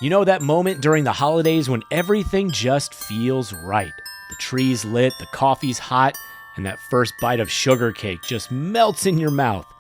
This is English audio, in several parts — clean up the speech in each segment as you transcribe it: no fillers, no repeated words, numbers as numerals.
You know that moment during the holidays when everything just feels right. The tree's lit, the coffee's hot, and that first bite of sugar cake just melts in your mouth.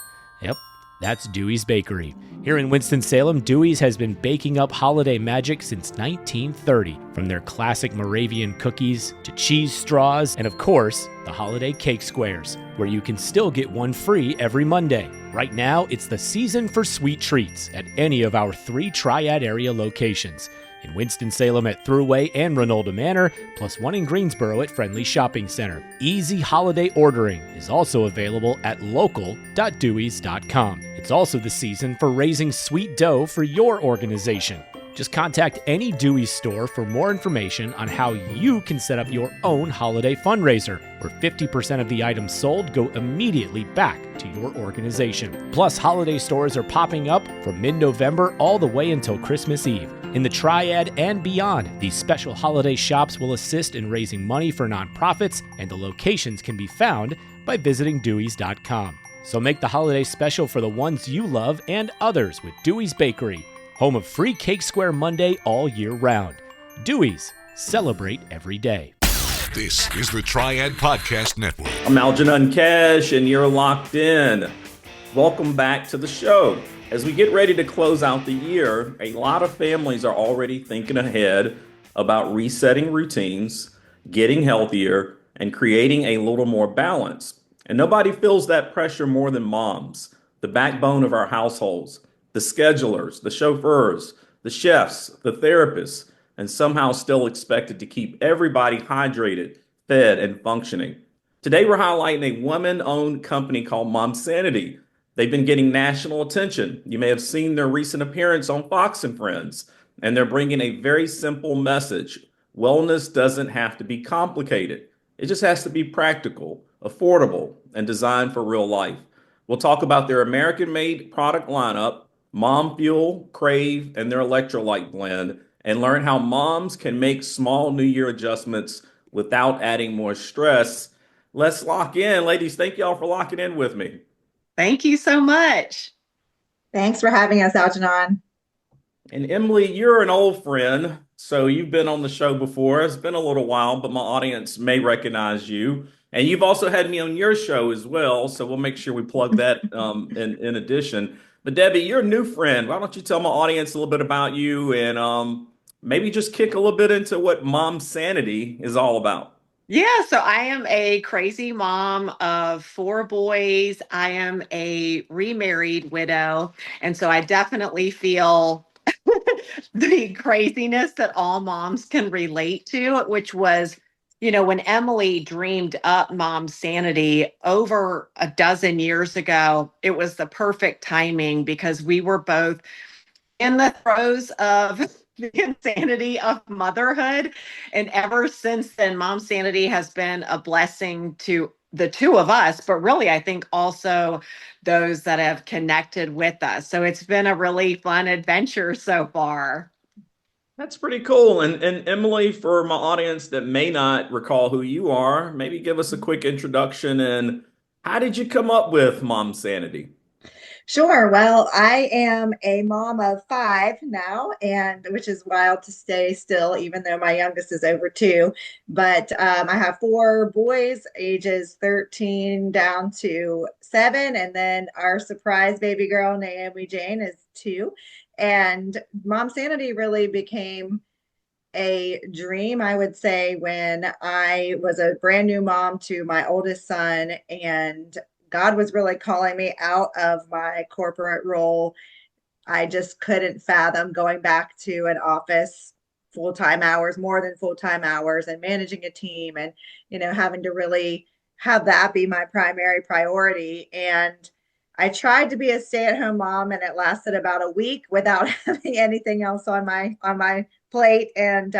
Yep, that's Dewey's Bakery. Here in Winston-Salem, Dewey's has been baking up holiday magic since 1930. From their classic Moravian cookies to cheese straws, and of course, the holiday cake squares, where you can still get one free every Monday. Right now, it's the season for sweet treats at any of our 3 Triad area locations. In Winston-Salem at Thruway and Renolda Manor, plus one in Greensboro at Friendly Shopping Center. Easy holiday ordering is also available at local.deweys.com. It's also the season for raising sweet dough for your organization. Just contact any Dewey's store for more information on how you can set up your own holiday fundraiser, where 50% of the items sold go immediately back to your organization. Plus, holiday stores are popping up from mid-November all the way until Christmas Eve. In the Triad and beyond, these special holiday shops will assist in raising money for nonprofits, and the locations can be found by visiting deweys.com. So make the holiday special for the ones you love and others with Dewey's Bakery, home of free Cake Square Monday all year round. Dewey's, celebrate every day. This is the Triad Podcast Network. I'm Algenon Cash, and you're locked in. Welcome back to the show. As we get ready to close out the year, a lot of families are already thinking ahead about resetting routines, getting healthier, and creating a little more balance. And nobody feels that pressure more than moms, the backbone of our households, the schedulers, the chauffeurs, the chefs, the therapists, and somehow still expected to keep everybody hydrated, fed, and functioning. Today, we're highlighting a woman-owned company called Momsanity. They've been getting national attention. You may have seen their recent appearance on Fox and Friends, and they're bringing a very simple message. Wellness doesn't have to be complicated. It just has to be practical, affordable, and designed for real life. We'll talk about their American-made product lineup, Mom Fuel, Crave, and their electrolyte blend, and learn how moms can make small New Year adjustments without adding more stress. Let's lock in. Ladies, thank y'all for locking in with me. Thank you so much. Thanks for having us, Algenon. And Emily, you're an old friend, so you've been on the show before. It's been a little while, but my audience may recognize you. And you've also had me on your show as well, so we'll make sure we plug that in addition. But Debbie, you're a new friend. Why don't you tell my audience a little bit about you and maybe just kick a little bit into what Momsanity is all about? Yeah, so I am a crazy mom of 4 boys. I am a remarried widow. And so I definitely feel the craziness that all moms can relate to, which was, when Emily dreamed up Momsanity over a dozen years ago, it was the perfect timing because we were both in the throes of the insanity of motherhood. And ever since then, Momsanity has been a blessing to the two of us, but really, I think also those that have connected with us. So it's been a really fun adventure so far. That's pretty cool. And Emily, for my audience that may not recall who you are, maybe give us a quick introduction and how did you come up with Momsanity? Sure. Well, I am a mom of 5 now, and which is wild to stay still, even though my youngest is over 2. But I have 4 boys, ages 13 down to 7, and then our surprise baby girl, Naomi Jane, is 2. And Momsanity really became a dream, I would say, when I was a brand new mom to my oldest son, and God was really calling me out of my corporate role. I just couldn't fathom going back to an office full-time hours, more than full-time hours, and managing a team and, having to really have that be my primary priority. And I tried to be a stay-at-home mom, and it lasted about a week without having anything else on my plate. And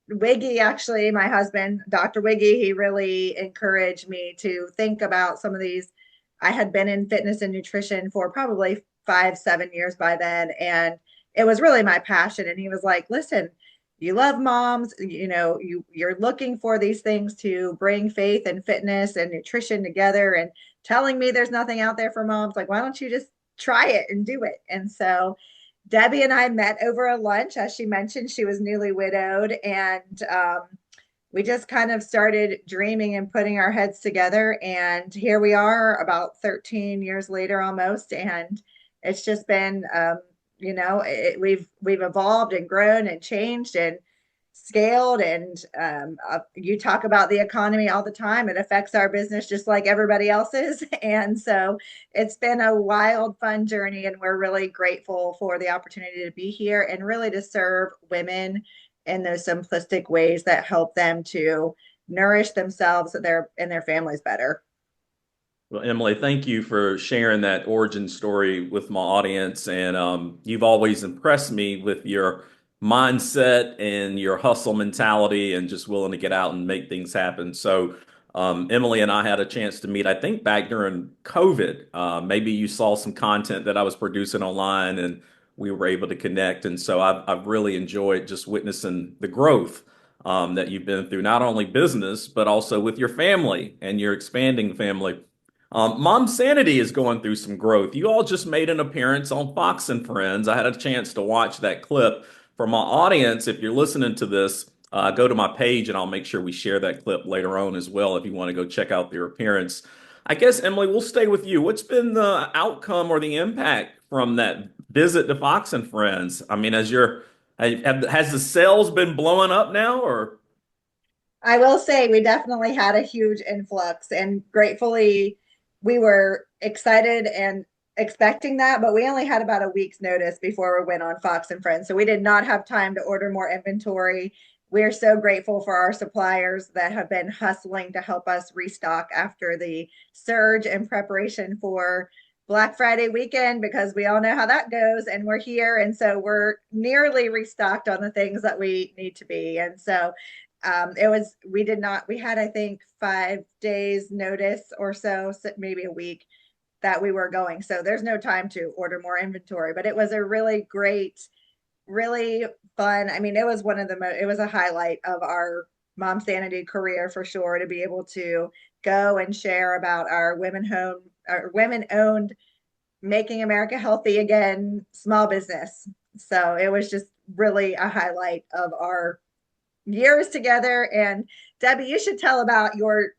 Wiggy, actually, my husband, Dr. Wiggy, he really encouraged me to think about some of these. I had been in fitness and nutrition for probably 5-7 years by then, and it was really my passion. And he was like, listen, you love moms, you're looking for these things to bring faith and fitness and nutrition together, and telling me there's nothing out there for moms. Like, why don't you just try it and do it? And so Debbie and I met over a lunch. As she mentioned, she was newly widowed, and we just kind of started dreaming and putting our heads together. And here we are about 13 years later almost. And it's just been, we've evolved and grown and changed and scaled. And you talk about the economy all the time. It affects our business just like everybody else's. And so it's been a wild, fun journey. And we're really grateful for the opportunity to be here and really to serve women in those simplistic ways that help them to nourish themselves and their families better. Well, Emily, thank you for sharing that origin story with my audience. And you've always impressed me with your mindset and your hustle mentality and just willing to get out and make things happen. So, Emily and I had a chance to meet, I think, back during COVID. Maybe you saw some content that I was producing online and we were able to connect. And so I've really enjoyed just witnessing the growth that you've been through, not only business, but also with your family and your expanding family. Momsanity is going through some growth. You all just made an appearance on Fox and Friends. I had a chance to watch that clip. For my audience, if you're listening to this, go to my page and I'll make sure we share that clip later on as well if you want to go check out their appearance. I guess, Emily, we'll stay with you. What's been the outcome or the impact from that visit to Fox and Friends? I mean, has the sales been blowing up now or? I will say we definitely had a huge influx, and gratefully we were excited and expecting that, but we only had about a week's notice before we went on Fox and Friends. So we did not have time to order more inventory. We're so grateful for our suppliers that have been hustling to help us restock after the surge in preparation for Black Friday weekend, because we all know how that goes, and we're here. And so we're nearly restocked on the things that we need to be. And so we had, I think, 5 days notice or so, maybe a week, that we were going. So there's no time to order more inventory, but it was a really great, really fun. I mean, it was it was a highlight of our Momsanity career for sure, to be able to go and share about our women owned, making America healthy again, small business. So it was just really a highlight of our years together. And Debbie, you should tell about your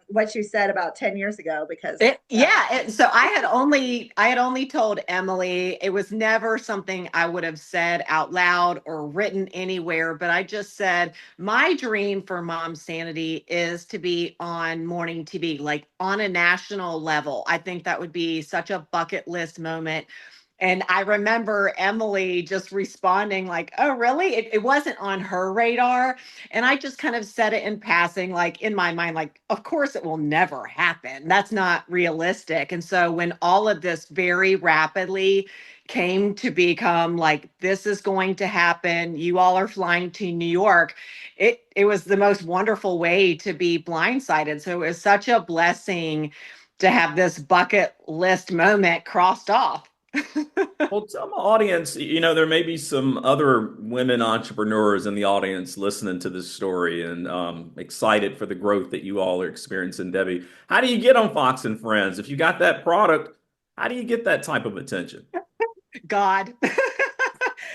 what you said about 10 years ago, because So I had only told Emily. It was never something I would have said out loud or written anywhere, but I just said my dream for Momsanity is to be on morning TV, like on a national level. I think that would be such a bucket list moment. And I remember Emily just responding like, "Oh, really?" It wasn't on her radar. And I just kind of said it in passing, like in my mind, like, of course it will never happen. That's not realistic. And so when all of this very rapidly came to become like, this is going to happen, you all are flying to New York, it was the most wonderful way to be blindsided. So it was such a blessing to have this bucket list moment crossed off. Well, tell my audience, there may be some other women entrepreneurs in the audience listening to this story and excited for the growth that you all are experiencing, Debbie. How do you get on Fox and Friends? If you got that product, how do you get that type of attention? God.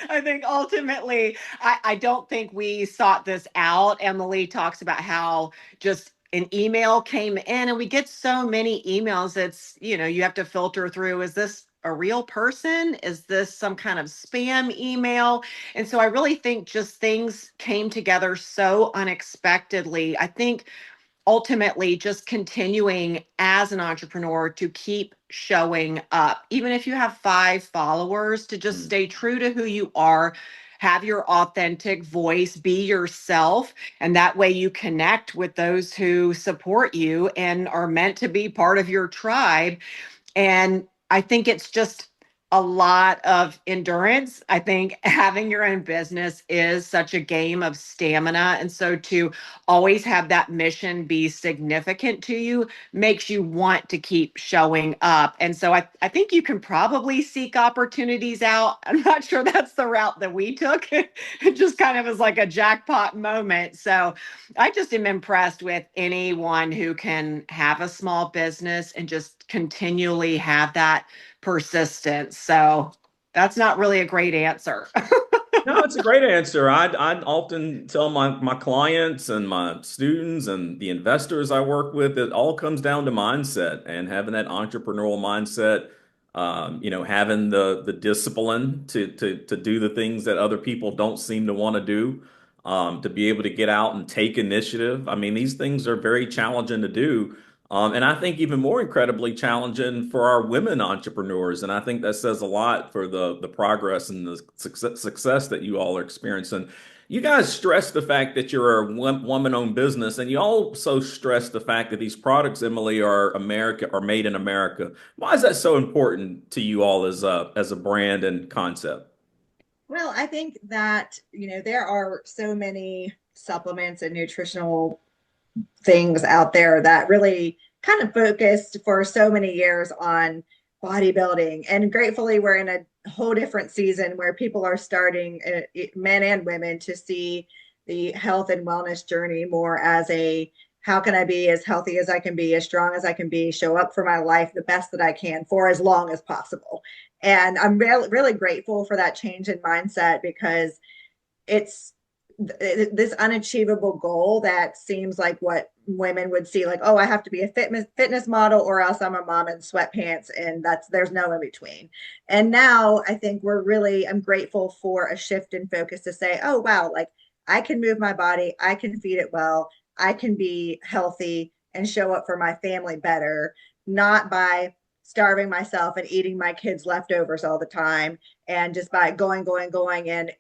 I think ultimately, I don't think we sought this out. Emily talks about how just an email came in, and we get so many emails. You have to filter through, is this a real person? Is this some kind of spam email? And so I really think just things came together so unexpectedly. I think ultimately just continuing as an entrepreneur to keep showing up, even if you have 5 followers, to just Mm. stay true to who you are, have your authentic voice, be yourself. And that way you connect with those who support you and are meant to be part of your tribe. And I think it's just a lot of endurance. I think having your own business is such a game of stamina. And so to always have that mission be significant to you makes you want to keep showing up. And so I think you can probably seek opportunities out. I'm not sure that's the route that we took. It just kind of was like a jackpot moment. So I just am impressed with anyone who can have a small business and just continually have that persistence. So That's not really a great answer. No, it's a great answer. I often tell my clients and my students and the investors I work with, it all comes down to mindset and having that entrepreneurial mindset. Having the discipline to do the things that other people don't seem to want to do, to be able to get out and take initiative. I mean, these things are very challenging to do. And I think even more incredibly challenging for our women entrepreneurs. And I think that says a lot for the progress and the success that you all are experiencing. You guys stress the fact that you're a woman-owned business, and you also stress the fact that these products, Emily, are made in America. Why is that so important to you all as a brand and concept? Well, I think that, there are so many supplements and nutritional things out there that really kind of focused for so many years on bodybuilding. And gratefully, we're in a whole different season where people are starting, men and women, to see the health and wellness journey more as a how can I be as healthy as I can be, as strong as I can be, show up for my life the best that I can for as long as possible. And I'm really, really grateful for that change in mindset, because it's this unachievable goal that seems like what women would see, like, oh, I have to be a fitness model or else I'm a mom in sweatpants, and there's no in between. And now I think I'm grateful for a shift in focus to say, oh wow, like I can move my body, I can feed it well, I can be healthy and show up for my family better, not by starving myself and eating my kids leftovers all the time, and just by going, and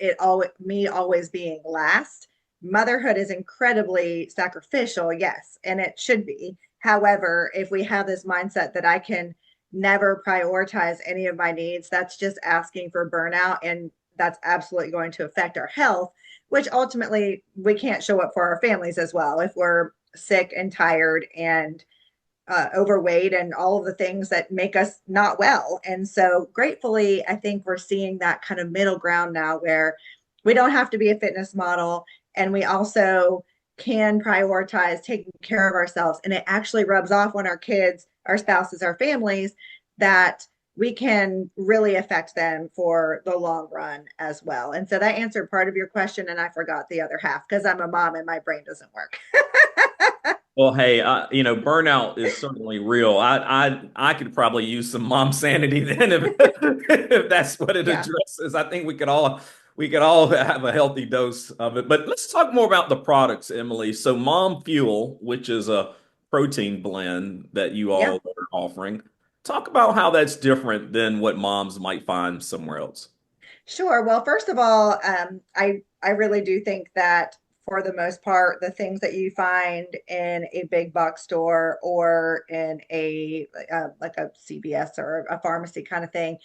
me always being last. Motherhood is incredibly sacrificial, yes, and it should be. However, if we have this mindset that I can never prioritize any of my needs, that's just asking for burnout, and that's absolutely going to affect our health, which ultimately we can't show up for our families as well if we're sick and tired and overweight and all of the things that make us not well. And so gratefully, I think we're seeing that kind of middle ground now where we don't have to be a fitness model, and we also can prioritize taking care of ourselves. And it actually rubs off on our kids, our spouses, our families, that we can really affect them for the long run as well. And so that answered part of your question, and I forgot the other half because I'm a mom and my brain doesn't work. Well, hey, burnout is certainly real. I could probably use some mom sanity then if that's what it Yeah. addresses. I think we could all have a healthy dose of it. But let's talk more about the products, Emily. So, Mom Fuel, which is a protein blend that you all Yeah. are offering, talk about how that's different than what moms might find somewhere else. Sure. Well, first of all, I really do think that for the most part, the things that you find in a big box store or in a like a CVS or a pharmacy kind of thing,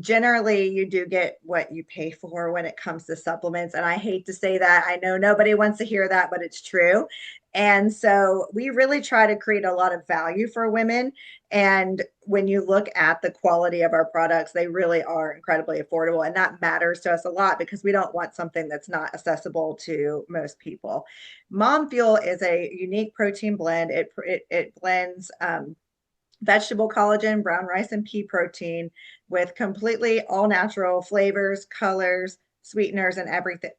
generally you do get what you pay for when it comes to supplements. And I hate to say that. I know nobody wants to hear that, but it's true. And so we really try to create a lot of value for women. And when you look at the quality of our products, they really are incredibly affordable. And that matters to us a lot because we don't want something that's not accessible to most people. Mom Fuel is a unique protein blend. It blends vegetable collagen, brown rice, and pea protein with completely all natural flavors, colors, sweeteners, and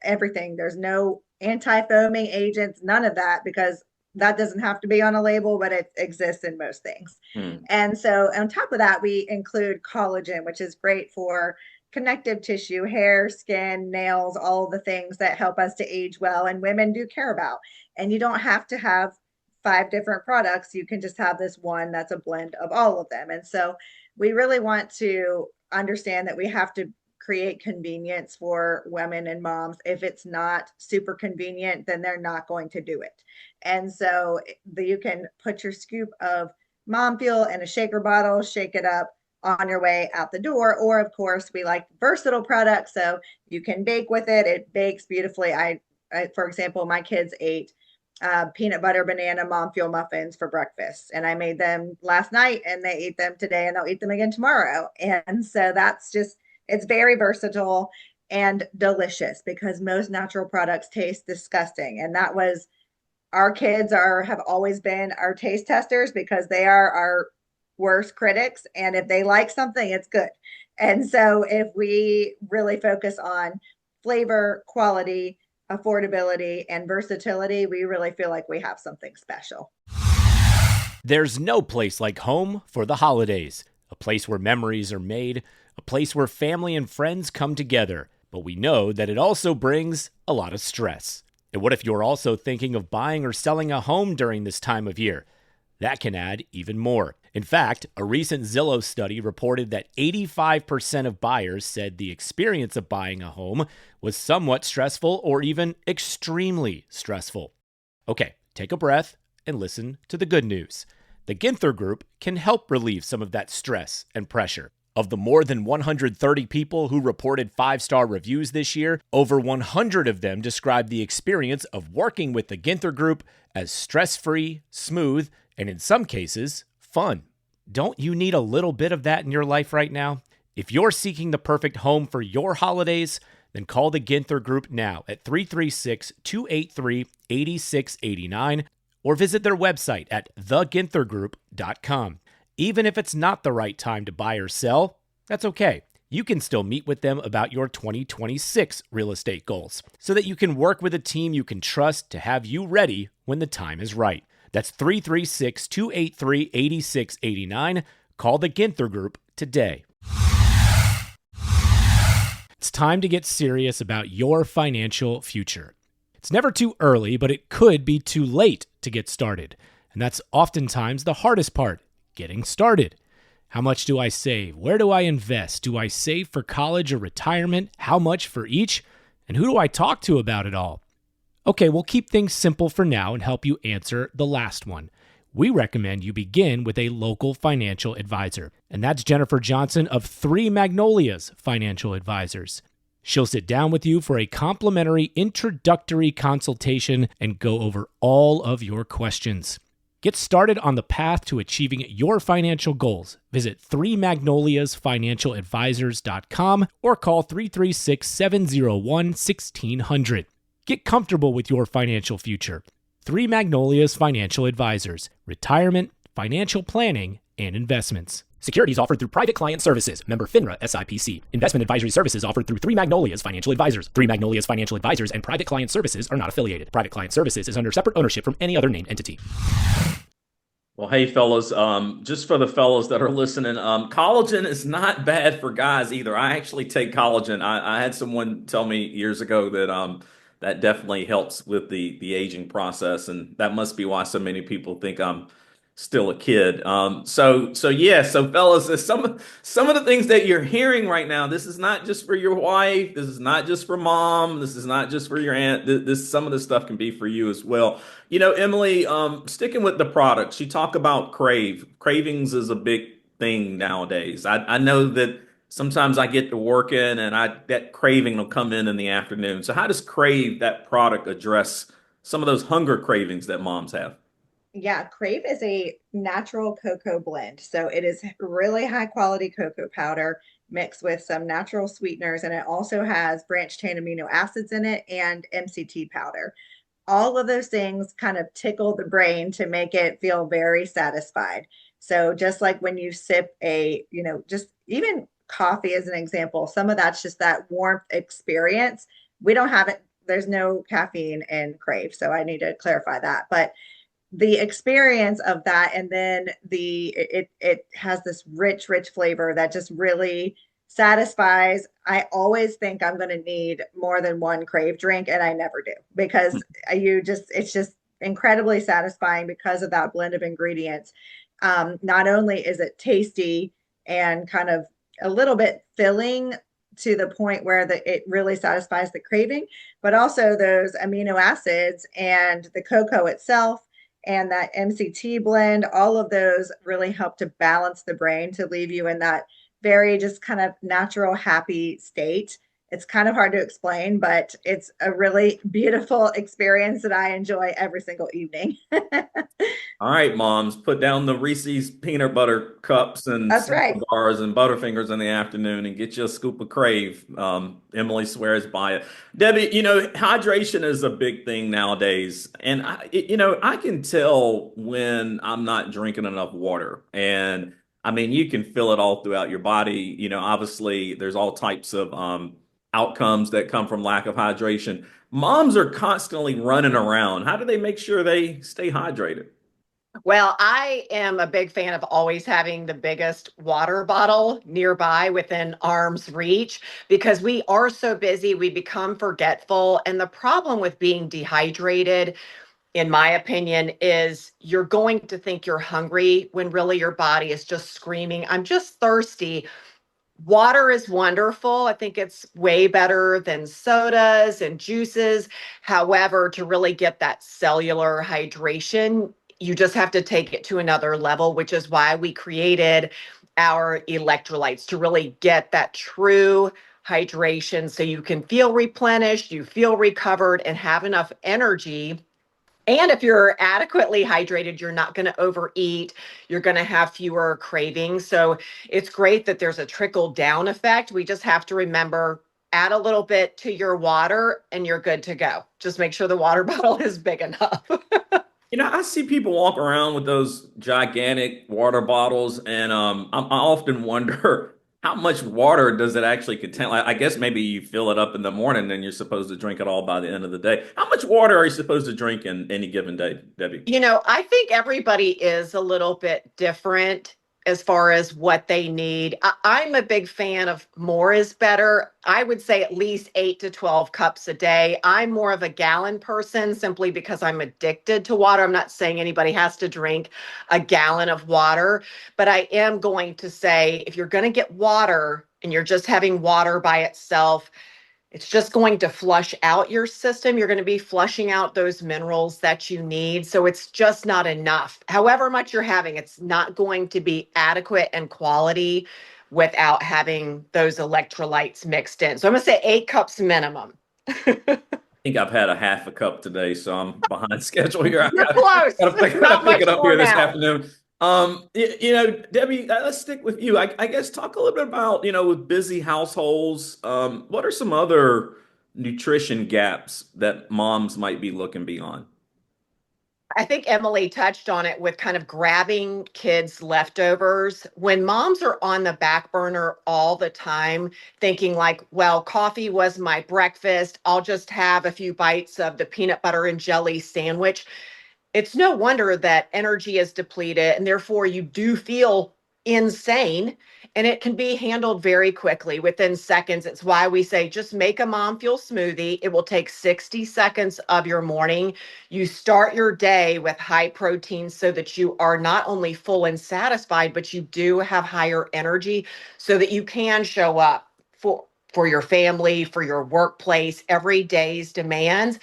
everything. There's no anti-foaming agents, none of that, because that doesn't have to be on a label, but it exists in most things. Hmm. And so on top of that, we include collagen, which is great for connective tissue, hair, skin, nails, all the things that help us to age well and women do care about. And you don't have to have 5 different products. You can just have this one that's a blend of all of them. And so we really want to understand that we have to create convenience for women and moms. If it's not super convenient, then they're not going to do it. And so you can put your scoop of Mom Fuel in a shaker bottle, shake it up on your way out the door. Or of course, we like versatile products, so you can bake with it. It bakes beautifully. For example, my kids ate peanut butter banana Mom Fuel muffins for breakfast, and I made them last night, and they ate them today, and they'll eat them again tomorrow. And so it's very versatile and delicious, because most natural products taste disgusting, and that was our kids have always been our taste testers, because they are our worst critics, and if they like something, it's good. And so if we really focus on flavor, quality, affordability, and versatility, we really feel like we have something special. There's no place like home for the holidays. A place where memories are made, a place where family and friends come together. But we know that it also brings a lot of stress. And what if you're also thinking of buying or selling a home during this time of year? That can add even more. In fact, a recent Zillow study reported that 85% of buyers said the experience of buying a home was somewhat stressful or even extremely stressful. Okay, take a breath and listen to the good news. The Ginther Group can help relieve some of that stress and pressure. Of the more than 130 people who reported 5-star reviews this year, over 100 of them described the experience of working with the Ginther Group as stress-free, smooth, and in some cases, fun. Don't you need a little bit of that in your life right now? If you're seeking the perfect home for your holidays, then call the Ginther Group now at 336-283-8689 or visit their website at theginthergroup.com. Even if it's not the right time to buy or sell, that's okay. You can still meet with them about your 2026 real estate goals so that you can work with a team you can trust to have you ready when the time is right. That's 336-283-8689. Call the Ginther Group today. It's time to get serious about your financial future. It's never too early, but it could be too late to get started. And that's oftentimes the hardest part, getting started. How much do I save? Where do I invest? Do I save for college or retirement? How much for each? And who do I talk to about it all? Okay, we'll keep things simple for now and help you answer the last one. We recommend you begin with a local financial advisor, and that's Jennifer Johnson of Three Magnolias Financial Advisors. She'll sit down with you for a complimentary introductory consultation and go over all of your questions. Get started on the path to achieving your financial goals. Visit 3magnoliasfinancialadvisors.com or call 336-701-1600. Get comfortable with your financial future. Three Magnolias Financial Advisors. Retirement, financial planning, and investments. Securities offered through Private Client Services. Member FINRA SIPC. Investment advisory services offered through Three Magnolias Financial Advisors. Three Magnolias Financial Advisors and Private Client Services are not affiliated. Private Client Services is under separate ownership from any other named entity. Well, hey, fellas, just for the fellas that are listening, collagen is not bad for guys either. I actually take collagen. I had someone tell me years ago that that definitely helps with the aging process, and that must be why so many people think I'm still a kid. So fellas, some of the things that you're hearing right now, this is not just for your wife, this is not just for mom, this is not just for your aunt. This some of this stuff can be for you as well. You know, Emily, sticking with the products, you talk about cravings is a big thing nowadays. I know that sometimes I get to working and that craving will come in the afternoon. So how does Crave, that product, address some of those hunger cravings that moms have? Yeah, Crave is a natural cocoa blend. So it is really high quality cocoa powder mixed with some natural sweeteners, and it also has branched chain amino acids in it and MCT powder. All of those things kind of tickle the brain to make it feel very satisfied. So just like when you sip just even coffee as an example, some of that's just that warmth experience. We don't have it. There's no caffeine in Crave. So I need to clarify that. But the experience of that, and then it has this rich flavor that just really satisfies. I always think I'm going to need more than one Crave drink, and I never do, because it's just incredibly satisfying because of that blend of ingredients. Not only is it tasty and kind of a little bit filling to the point where it really satisfies the craving, but also those amino acids and the cocoa itself and that MCT blend, all of those really help to balance the brain to leave you in that very just kind of natural, happy state. It's kind of hard to explain, but it's a really beautiful experience that I enjoy every single evening. All right, moms, put down the Reese's peanut butter cups and That's Snicker right. bars and Butterfingers in the afternoon and get you a scoop of Crave. Emily swears by it. Debbie, hydration is a big thing nowadays. And I can tell when I'm not drinking enough water. And I mean, you can feel it all throughout your body. Obviously, there's all types of outcomes that come from lack of hydration. Moms are constantly running around. How do they make sure they stay hydrated? Well, I am a big fan of always having the biggest water bottle nearby within arm's reach because we are so busy, we become forgetful. And the problem with being dehydrated, in my opinion, is you're going to think you're hungry when really your body is just screaming, I'm just thirsty. Water is wonderful. I think it's way better than sodas and juices. However, to really get that cellular hydration, you just have to take it to another level, which is why we created our electrolytes to really get that true hydration so you can feel replenished, you feel recovered, and have enough energy. And if you're adequately hydrated, you're not going to overeat. You're going to have fewer cravings. So it's great that there's a trickle down effect. We just have to remember add a little bit to your water and you're good to go. Just make sure the water bottle is big enough. I see people walk around with those gigantic water bottles, and I often wonder how much water does it actually contain? Like, I guess maybe you fill it up in the morning and you're supposed to drink it all by the end of the day. How much water are you supposed to drink in any given day, Debbie? I think everybody is a little bit different as far as what they need. I'm a big fan of more is better. I would say at least 8 to 12 cups a day. I'm more of a gallon person simply because I'm addicted to water. I'm not saying anybody has to drink a gallon of water, but I am going to say if you're going to get water and you're just having water by itself, it's just going to flush out your system. You're going to be flushing out those minerals that you need. So it's just not enough. However much you're having, it's not going to be adequate and quality without having those electrolytes mixed in. So I'm going to say 8 cups minimum. I think I've had a half a cup today, so I'm behind schedule here. I You're close. gotta Not pick much it up more here this now. afternoon. Debbie, let's stick with you. I guess talk a little bit about, with busy households, what are some other nutrition gaps that moms might be looking beyond? I think Emily touched on it with kind of grabbing kids' leftovers. When moms are on the back burner all the time, thinking like, well, coffee was my breakfast, I'll just have a few bites of the peanut butter and jelly sandwich. It's no wonder that energy is depleted and therefore you do feel insane, and it can be handled very quickly within seconds. It's why we say just make a mom fuel smoothie. It will take 60 seconds of your morning. You start your day with high protein so that you are not only full and satisfied, but you do have higher energy so that you can show up for your family, for your workplace, every day's demands.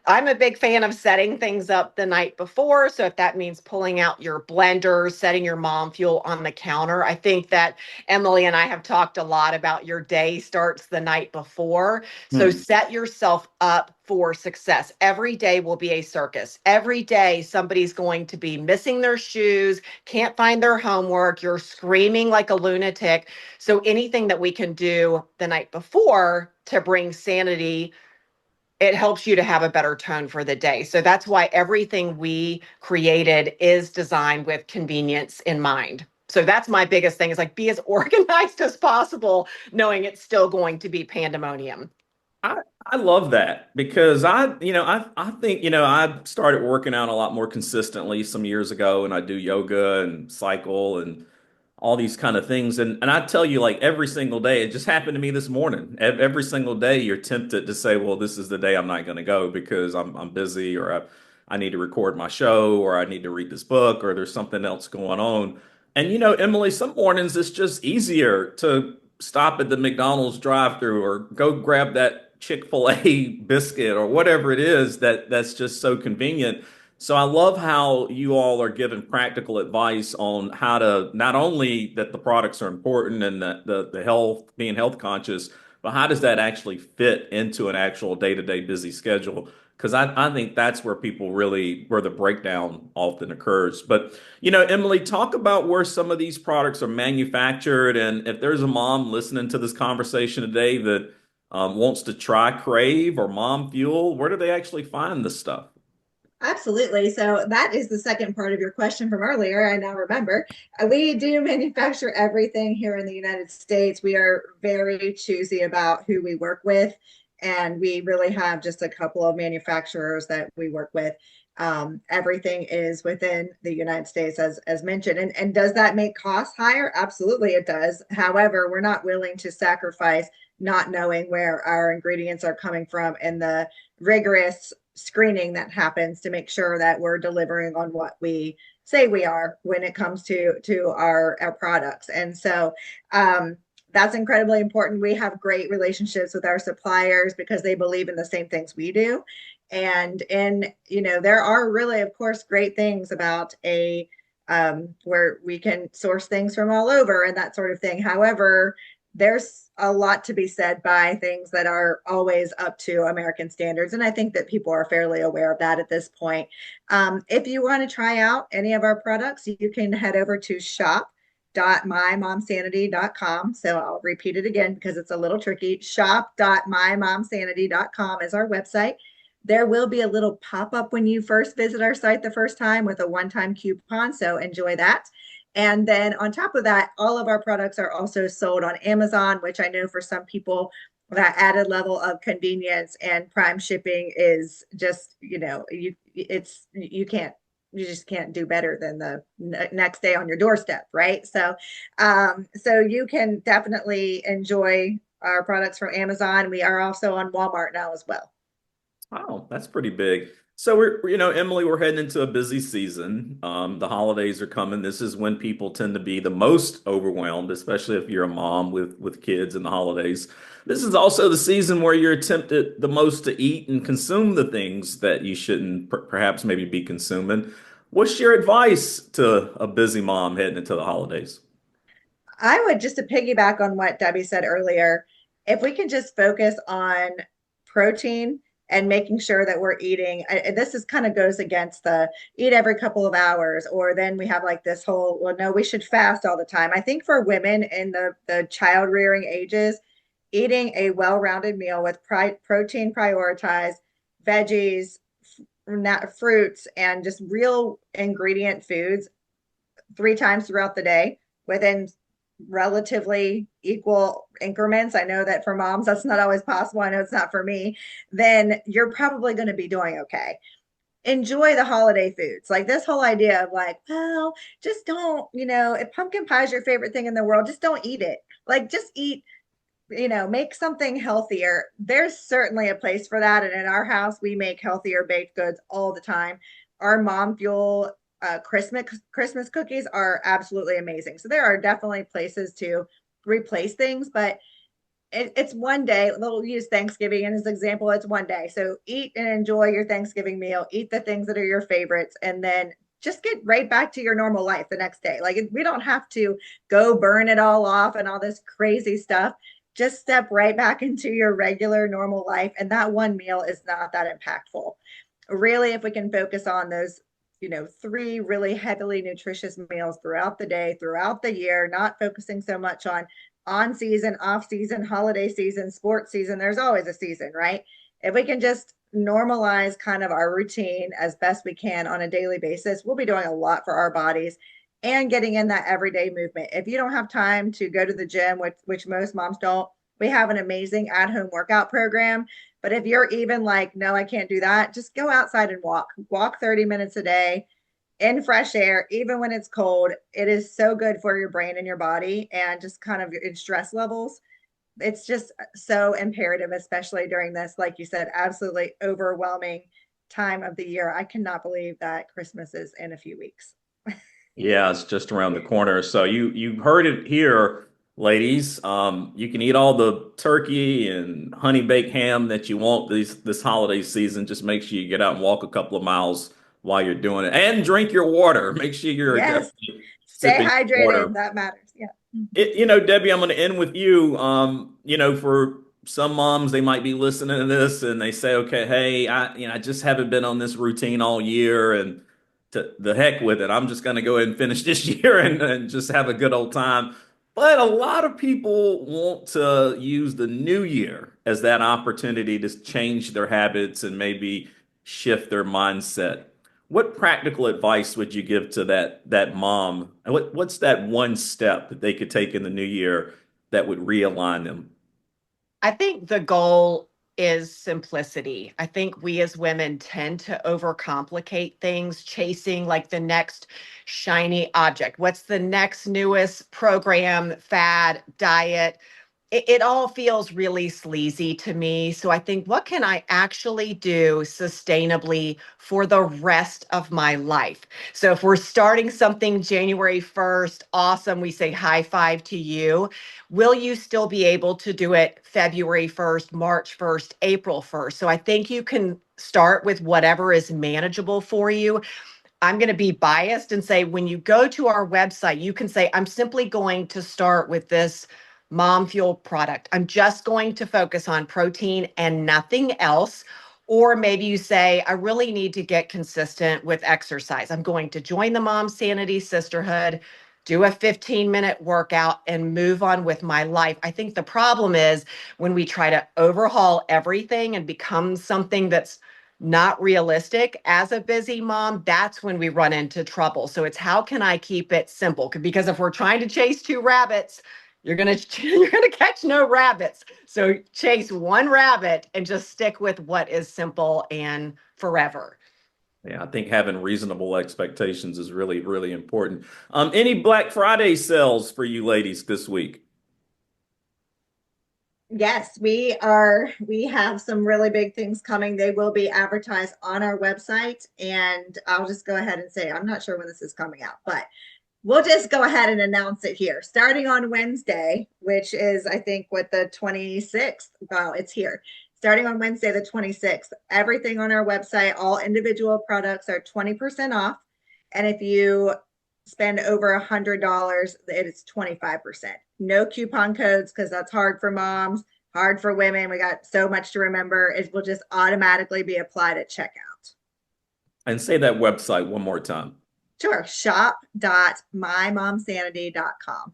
I'm a big fan of setting things up the night before. So if that means pulling out your blender, setting your mom fuel on the counter, I think that Emily and I have talked a lot about your day starts the night before. So Hmm. set yourself up for success. Every day will be a circus. Every day somebody's going to be missing their shoes, can't find their homework, you're screaming like a lunatic. So anything that we can do the night before to bring sanity, it helps you to have a better tone for the day. So that's why everything we created is designed with convenience in mind. So that's my biggest thing is like be as organized as possible, knowing it's still going to be pandemonium. I love that because I think, I started working out a lot more consistently some years ago, and I do yoga and cycle and all these kind of things. And I tell you, like every single day, it just happened to me this morning. Every single day, you're tempted to say, well, this is the day I'm not going to go because I'm busy, or I need to record my show, or I need to read this book, or there's something else going on. And Emily, some mornings it's just easier to stop at the McDonald's drive-through or go grab that Chick-fil-A biscuit or whatever it is that's just so convenient. So I love how you all are giving practical advice on how to not only that the products are important and that the health, being health conscious, but how does that actually fit into an actual day-to-day busy schedule? Because I think that's where people really, where the breakdown often occurs. But, Emily, talk about where some of these products are manufactured. And if there's a mom listening to this conversation today that wants to try Crave or Mom Fuel, where do they actually find this stuff? Absolutely. So that is the second part of your question from earlier. I now remember. We do manufacture everything here in the United States. We are very choosy about who we work with, and we really have just a couple of manufacturers that we work with. Everything is within the United States, as mentioned. And does that make costs higher? Absolutely, it does. However, we're not willing to sacrifice not knowing where our ingredients are coming from and the rigorous screening that happens to make sure that we're delivering on what we say we are when it comes to our products. And so that's incredibly important. We have great relationships with our suppliers because they believe in the same things we do. And there are really, of course, great things about a where we can source things from all over and that sort of thing. However, there's a lot to be said by things that are always up to American standards. And I think that people are fairly aware of that at this point. If you want to try out any of our products, you can head over to shop.mymomsanity.com. So I'll repeat it again because it's a little tricky. Shop.mymomsanity.com is our website. There will be a little pop-up when you first visit our site the first time with a one-time coupon. So enjoy that. And then on top of that, all of our products are also sold on Amazon, which I know for some people, that added level of convenience and prime shipping is just, you just can't do better than the next day on your doorstep, right? So you can definitely enjoy our products from Amazon. We are also on Walmart now as well. Wow, that's pretty big. So Emily, we're heading into a busy season. The holidays are coming. This is when people tend to be the most overwhelmed, especially if you're a mom with kids in the holidays. This is also the season where you're tempted the most to eat and consume the things that you shouldn't perhaps maybe be consuming. What's your advice to a busy mom heading into the holidays? I would just to piggyback on what Debbie said earlier, if we can just focus on protein and making sure that we're eating, this is kind of goes against the eat every couple of hours, or then we have like this whole, well, no, we should fast all the time. I think for women in the child rearing ages, eating a well-rounded meal with protein prioritized, veggies, fruits, and just real ingredient foods 3 times throughout the day within relatively equal increments. I know that for moms, that's not always possible. I know it's not for me. Then you're probably going to be doing okay. Enjoy the holiday foods. Like this whole idea of like, well, just don't, if pumpkin pie is your favorite thing in the world, just don't eat it. Like just eat, make something healthier. There's certainly a place for that. And in our house, we make healthier baked goods all the time. Our mom fuel Christmas cookies are absolutely amazing. So there are definitely places to replace things, but it's one day. We'll use Thanksgiving as an example. It's one day. So eat and enjoy your Thanksgiving meal. Eat the things that are your favorites, and then just get right back to your normal life the next day. Like we don't have to go burn it all off and all this crazy stuff. Just step right back into your regular normal life, and that one meal is not that impactful. Really, if we can focus on those 3 really heavily nutritious meals throughout the day, throughout the year, not focusing so much on season, off season, holiday season, sports season. There's always a season, right? If we can just normalize kind of our routine as best we can on a daily basis, we'll be doing a lot for our bodies and getting in that everyday movement. If you don't have time to go to the gym, which most moms don't, we have an amazing at-home workout program. But if you're even like, no, I can't do that, just go outside and walk 30 minutes a day in fresh air, even when it's cold. It is so good for your brain and your body and just kind of in stress levels. It's just so imperative, especially during this, like you said, absolutely overwhelming time of the year. I cannot believe that Christmas is in a few weeks. Yeah, it's just around the corner. So you heard it here, ladies. You can eat all the turkey and honey baked ham that you want this holiday season. Just make sure you get out and walk a couple of miles while you're doing it, and drink your water. Make sure you're Yes, definitely stay sipping hydrated. water. That matters. Yeah. Debbie, I'm going to end with you. For some moms, they might be listening to this and they say, okay, hey, I just haven't been on this routine all year, and to the heck with it. I'm just going to go ahead and finish this year and just have a good old time. But a lot of people want to use the new year as that opportunity to change their habits and maybe shift their mindset. What practical advice would you give to that mom? And what's that one step that they could take in the new year that would realign them? I think the goal is simplicity. I think we as women tend to overcomplicate things, chasing like the next shiny object. What's the next newest program, fad, diet? It all feels really sleazy to me. So I think, what can I actually do sustainably for the rest of my life? So if we're starting something January 1st, awesome. We say high five to you. Will you still be able to do it February 1st, March 1st, April 1st? So I think you can start with whatever is manageable for you. I'm going to be biased and say, when you go to our website, you can say, I'm simply going to start with this mom fuel product. I'm just going to focus on protein and nothing else. Or maybe you say, I really need to get consistent with exercise. I'm going to join the Momsanity Sisterhood, do a 15-minute workout, and move on with my life. I think the problem is when we try to overhaul everything and become something that's not realistic as a busy mom, that's when we run into trouble. So it's, how can I keep it simple? Because if we're trying to chase two rabbits, you're gonna you're gonna catch no rabbits. So chase one rabbit and just stick with what is simple and forever. Yeah, I think having reasonable expectations is really, really important. Any Black Friday sales for you ladies this week? Yes, we have some really big things coming. They will be advertised on our website, and I'll just go ahead and say I'm not sure when this is coming out, but we'll just go ahead and announce it here. Starting on Wednesday, which is, I think, what, the 26th. Well, it's here. Starting on Wednesday, the 26th, everything on our website, all individual products are 20% off. And if you spend over $100, it is 25%. No coupon codes, because that's hard for moms, hard for women. We got so much to remember. It will just automatically be applied at checkout. And say that website one more time. Sure. Shop.mymomsanity.com.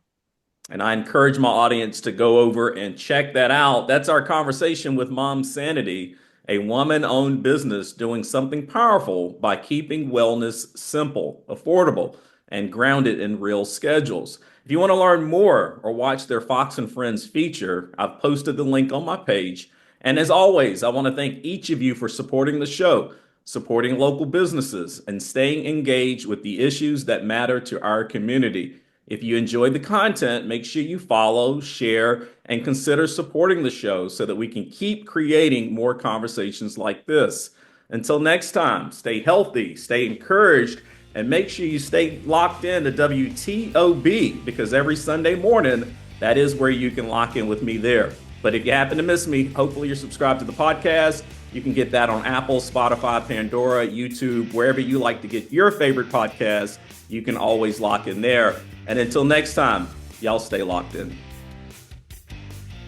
And I encourage my audience to go over and check that out. That's our conversation with Momsanity, a woman-owned business doing something powerful by keeping wellness simple, affordable, and grounded in real schedules. If you want to learn more or watch their Fox and Friends feature, I've posted the link on my page. And as always, I want to thank each of you for supporting the show, supporting local businesses, and staying engaged with the issues that matter to our community. If you enjoyed the content, make sure you follow, share, and consider supporting the show so that we can keep creating more conversations like this. Until next time, stay healthy, stay encouraged, and make sure you stay locked in to WTOB, because every Sunday morning, that is where you can lock in with me there. But if you happen to miss me, hopefully you're subscribed to the podcast. You can get that on Apple, Spotify, Pandora, YouTube, wherever you like to get your favorite podcast. You can always lock in there. And until next time, y'all stay locked in.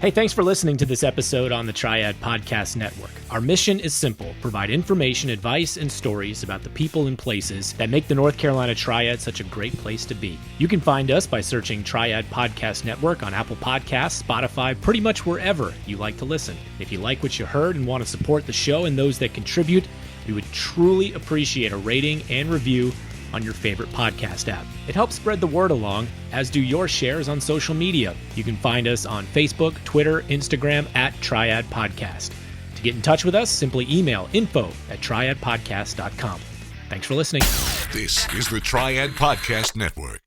Hey, thanks for listening to this episode on the Triad Podcast Network. Our mission is simple: provide information, advice, and stories about the people and places that make the North Carolina Triad such a great place to be. You can find us by searching Triad Podcast Network on Apple Podcasts, Spotify, pretty much wherever you like to listen. If you like what you heard and want to support the show and those that contribute, we would truly appreciate a rating and review on your favorite podcast app. It helps spread the word along, as do your shares on social media. You can find us on Facebook, Twitter, Instagram at Triad Podcast. To get in touch with us, simply email info@triadpodcast.com. Thanks for listening. This is the Triad Podcast Network.